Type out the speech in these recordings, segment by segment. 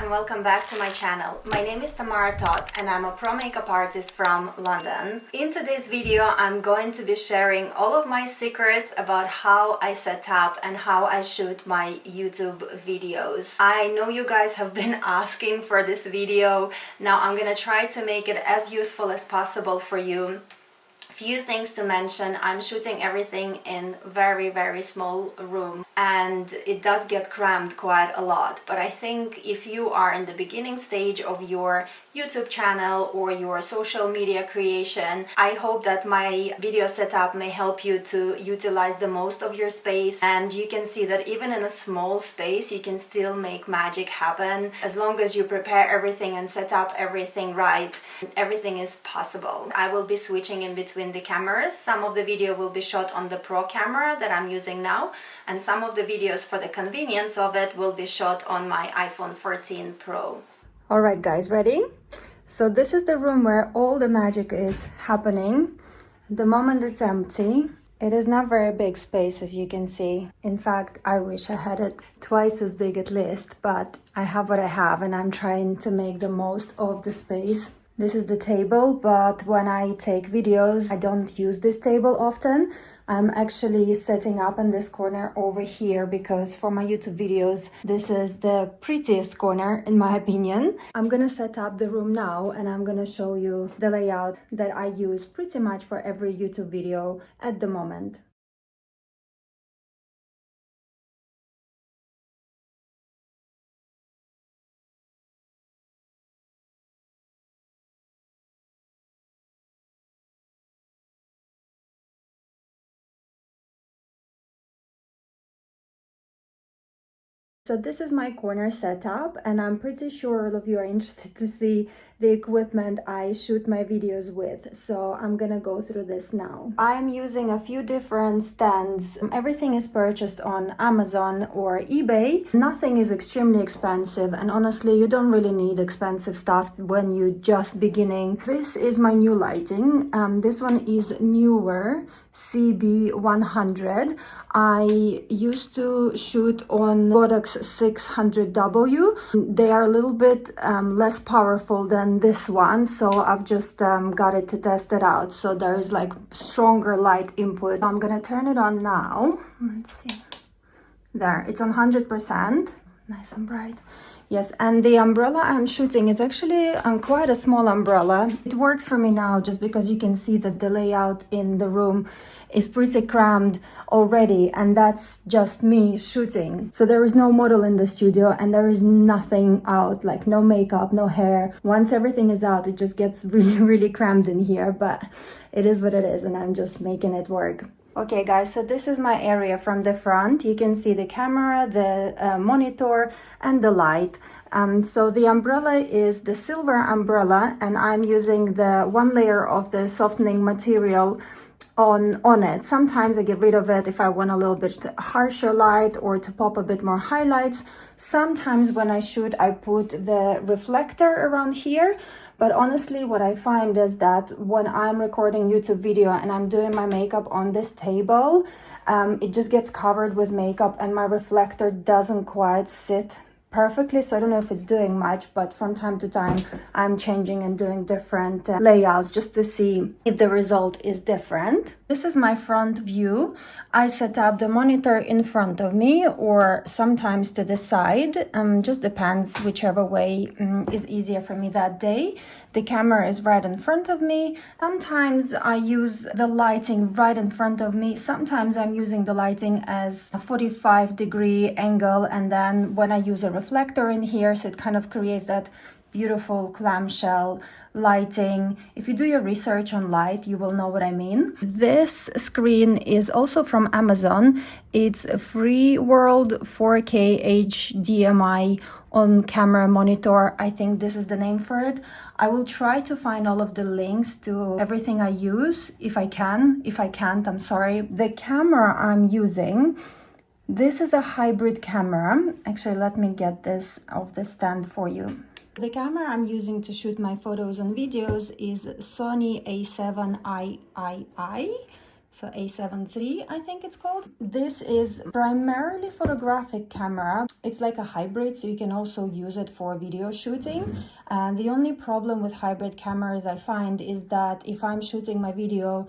and welcome back to my channel. My name is Tamara Todd and I'm a pro makeup artist from London. In today's video I'm going to be sharing all of my secrets about how I set up and how I shoot my YouTube videos. I know you guys have been asking for this video. Now I'm gonna try to make it as useful as possible for you. Few things to mention. I'm shooting everything in very small room and it does get crammed quite a lot, but I think if you are in the beginning stage of your YouTube channel or your social media creation, I hope that my video setup may help you to utilize the most of your space, and you can see that even in a small space you can still make magic happen. As long as you prepare everything and set up everything right, everything is possible. I will be switching in between the cameras. Some of the video will be shot on the Pro camera that I'm using now, and some of the videos for the convenience of it will be shot on my iPhone 14 Pro. Alright guys, ready? So this is the room where all the magic is happening. At the moment it's empty. It is not very big space, as you can see. In fact, I wish I had it twice as big at least, but I have what I have and I'm trying to make the most of the space. This is the table, but when I take videos, I don't use this table often. I'm actually setting up in this corner over here because for my YouTube videos, this is the prettiest corner in my opinion. I'm gonna set up the room now and I'm gonna show you the layout that I use pretty much for every YouTube video at the moment. So this is my corner setup and I'm pretty sure all of you are interested to see the equipment I shoot my videos with. So I'm gonna go through this now. I'm using a few different stands. Everything is purchased on Amazon or eBay. Nothing is extremely expensive and honestly you don't really need expensive stuff when you're just beginning. This is my new lighting. This one is newer, CB100. I used to shoot on Botox 600W. They are a little bit less powerful than this one, so I've just got it to test it out. So there is like stronger light input. I'm gonna turn it on now. Let's see. There, it's on 100%. Nice and bright. Yes, and the umbrella I'm shooting is actually quite a small umbrella. It works for me now just because you can see that the layout in the room is pretty crammed already, and that's just me shooting. So there is no model in the studio and there is nothing out, like no makeup, no hair. Once everything is out, it just gets really crammed in here, but it is what it is and I'm just making it work. Okay guys, so this is my area from the front. You can see the camera, the monitor and the light. So the umbrella is the silver umbrella and I'm using the one layer of the softening material on it. Sometimes I get rid of it if I want a little bit harsher light or to pop a bit more highlights. Sometimes when I shoot I put the reflector around here, but honestly what I find is that when I'm recording YouTube video and I'm doing my makeup on this table, it just gets covered with makeup and my reflector doesn't quite sit perfectly, so I don't know if it's doing much, but from time to time I'm changing and doing different layouts just to see if the result is different. This is my front view. I set up the monitor in front of me or sometimes to the side, just depends whichever way is easier for me that day. The camera is right in front of me. Sometimes I use the lighting right in front of me. Sometimes I'm using the lighting as a 45-degree angle, and then when I use a reflector in here, so it kind of creates that beautiful clamshell lighting. If you do your research on light, you will know what I mean. This screen is also from Amazon. It's a Free World 4K HDMI on camera monitor. I think this is the name for it. I will try to find all of the links to everything I use if I can. If I can't, I'm sorry. The camera I'm using, this is a hybrid camera. Actually, let me get this off the stand for you. The camera I'm using to shoot my photos and videos is Sony A7 III. So A7 III, I think it's called. This is primarily photographic camera. It's like a hybrid, so you can also use it for video shooting. And the only problem with hybrid cameras I find is that if I'm shooting my video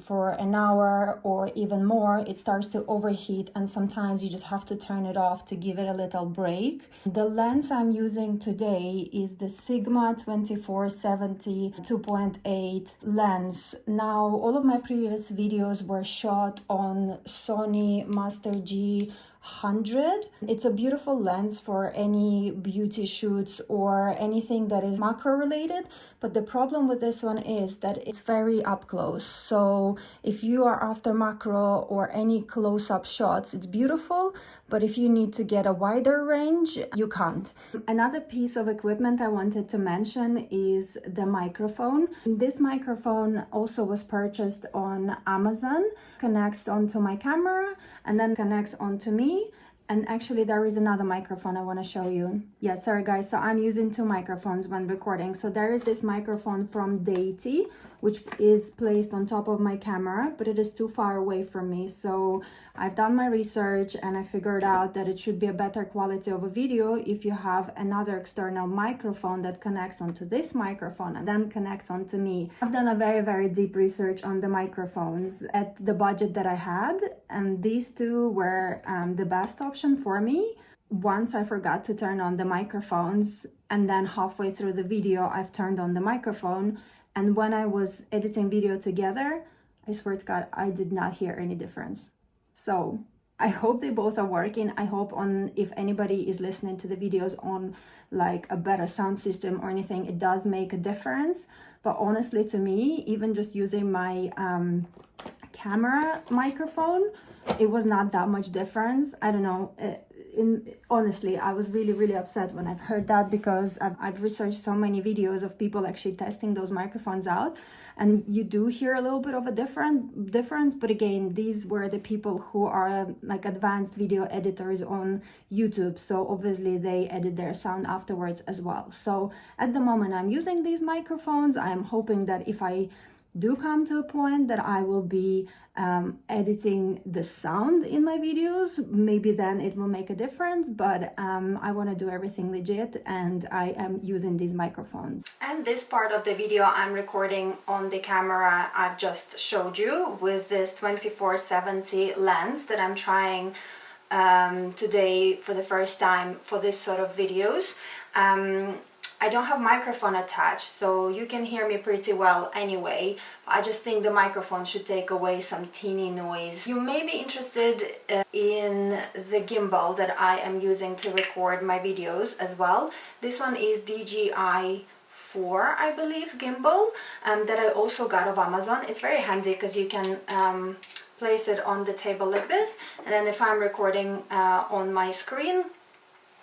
for an hour or even more, it starts to overheat, and sometimes you just have to turn it off to give it a little break. The lens I'm using today is the Sigma 2470 2.8 lens. Now, all of my previous videos were shot on Sony Master G100. It's a beautiful lens for any beauty shoots or anything that is macro related, but the problem with this one is that it's very up close. So if you are after macro or any close-up shots, it's beautiful, but if you need to get a wider range, you can't. Another piece of equipment I wanted to mention is the microphone. This microphone also was purchased on Amazon, connects onto my camera and then connects onto me. And actually there is another microphone I want to show you. Yeah, sorry guys, so I'm using two microphones when recording. So there is this microphone from Deity, which is placed on top of my camera, but it is too far away from me. So I've done my research and I figured out that it should be a better quality of a video if you have another external microphone that connects onto this microphone and then connects onto me. I've done a very deep research on the microphones at the budget that I had, and these two were the best option for me. Once I forgot to turn on the microphones, and then halfway through the video I've turned on the microphone, and when I was editing video together, I swear to God, I did not hear any difference. So I hope they both are working. I hope if anybody is listening to the videos on like a better sound system or anything, it does make a difference. But honestly, to me, even just using my camera microphone, it was not that much difference. I don't know. Honestly, I was really upset when I've heard that, because I've researched so many videos of people actually testing those microphones out, and you do hear a little bit of a difference. But again, these were the people who are like advanced video editors on YouTube, so obviously they edit their sound afterwards as well. So at the moment I'm using these microphones. I'm hoping that if I do come to a point that I will be editing the sound in my videos, maybe then it will make a difference, but I want to do everything legit, and I am using these microphones. And this part of the video I'm recording on the camera I've just showed you with this 2470 lens that I'm trying today for the first time for this sort of videos. I don't have microphone attached, so you can hear me pretty well anyway. I just think the microphone should take away some teeny noise. You may be interested in the gimbal that I am using to record my videos as well. This one is DJI-4, I believe, gimbal, that I also got off Amazon. It's very handy because you can place it on the table like this, and then if I'm recording on my screen,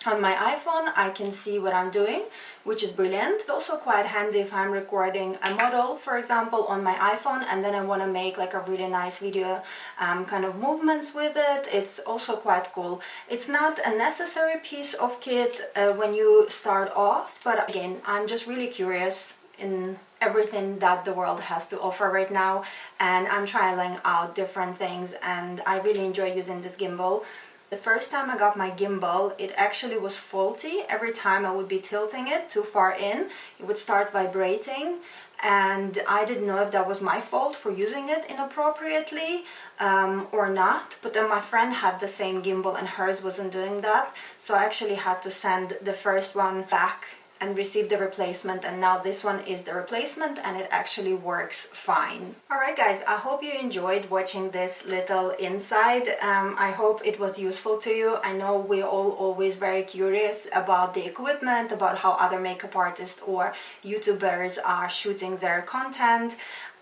on my iPhone, I can see what I'm doing, which is brilliant. It's also quite handy if I'm recording a model, for example, on my iPhone, and then I want to make like a really nice video kind of movements with it. It's also quite cool. It's not a necessary piece of kit when you start off, but again, I'm just really curious in everything that the world has to offer right now, and I'm trying out different things, and I really enjoy using this gimbal. The first time I got my gimbal, it actually was faulty. Every time I would be tilting it too far in, it would start vibrating, and I didn't know if that was my fault for using it inappropriately or not. But then my friend had the same gimbal and hers wasn't doing that, so I actually had to send the first one back and received the replacement, and now this one is the replacement, and it actually works fine. Alright guys, I hope you enjoyed watching this little inside. I hope it was useful to you. I know we're all always very curious about the equipment, about how other makeup artists or YouTubers are shooting their content.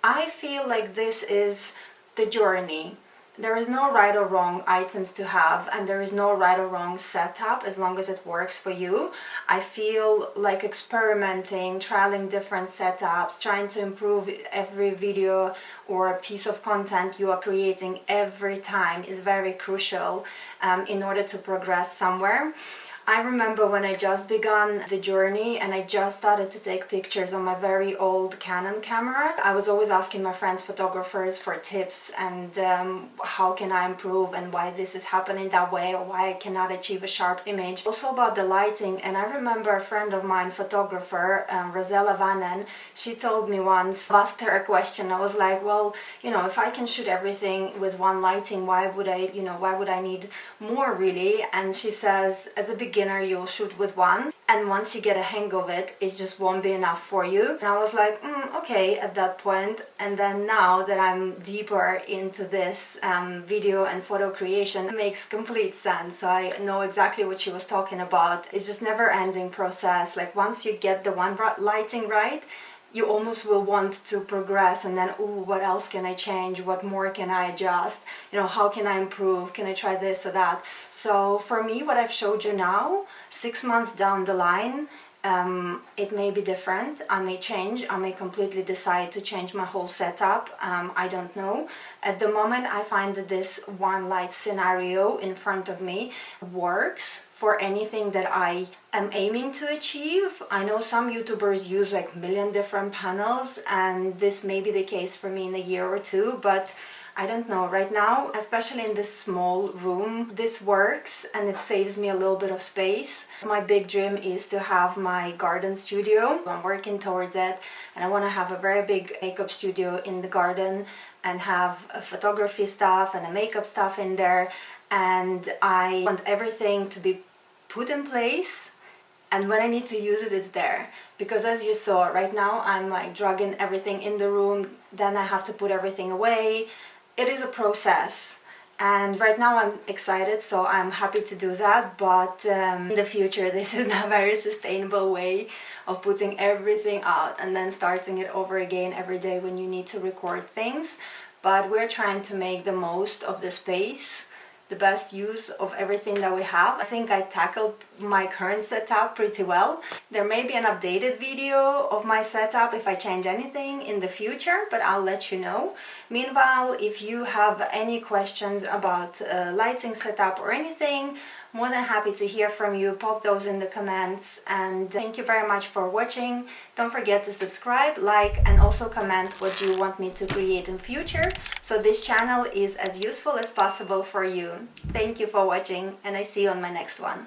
I feel like this is the journey. There is no right or wrong items to have, and there is no right or wrong setup as long as it works for you. I feel like experimenting, trialing different setups, trying to improve every video or piece of content you are creating every time is very crucial in order to progress somewhere. I remember when I just began the journey and I just started to take pictures on my very old Canon camera. I was always asking my friends photographers for tips and how can I improve and why this is happening that way or why I cannot achieve a sharp image. Also about the lighting, and I remember a friend of mine, photographer, Rosella Vannen, she told me once, I asked her a question, I was like, well, you know, if I can shoot everything with one lighting, why would I need more really? And she says, as a beginner you'll shoot with one, and once you get a hang of it, it just won't be enough for you. And I was like, okay at that point. And then now that I'm deeper into this video and photo creation, it makes complete sense. So I know exactly what she was talking about. It's just never ending process. Like once you get the one lighting right, you almost will want to progress, and then, ooh, what else can I change? What more can I adjust? You know, how can I improve? Can I try this or that? So for me, what I've showed you now, 6 months down the line, it may be different. I may change. I may completely decide to change my whole setup. I don't know. At the moment, I find that this one light scenario in front of me works for anything that I am aiming to achieve. I know some YouTubers use like a million different panels, and this may be the case for me in a year or two, but I don't know. Right now, especially in this small room, this works and it saves me a little bit of space. My big dream is to have my garden studio. I'm working towards it, and I want to have a very big makeup studio in the garden and have a photography stuff and a makeup stuff in there. And I want everything to be put in place, and when I need to use it, it's there. Because as you saw, right now I'm like dragging everything in the room, then I have to put everything away. It is a process, and right now I'm excited, so I'm happy to do that, but in the future this is not a very sustainable way of putting everything out and then starting it over again every day when you need to record things. But we're trying to make the most of the space, the best use of everything that we have. I think I tackled my current setup pretty well. There may be an updated video of my setup if I change anything in the future, but I'll let you know. Meanwhile, if you have any questions about lighting setup or anything, more than happy to hear from you. Pop those in the comments, and thank you very much for watching. Don't forget to subscribe, like, and also comment what you want me to create in future, so this channel is as useful as possible for you. Thank you for watching, and I see you on my next one.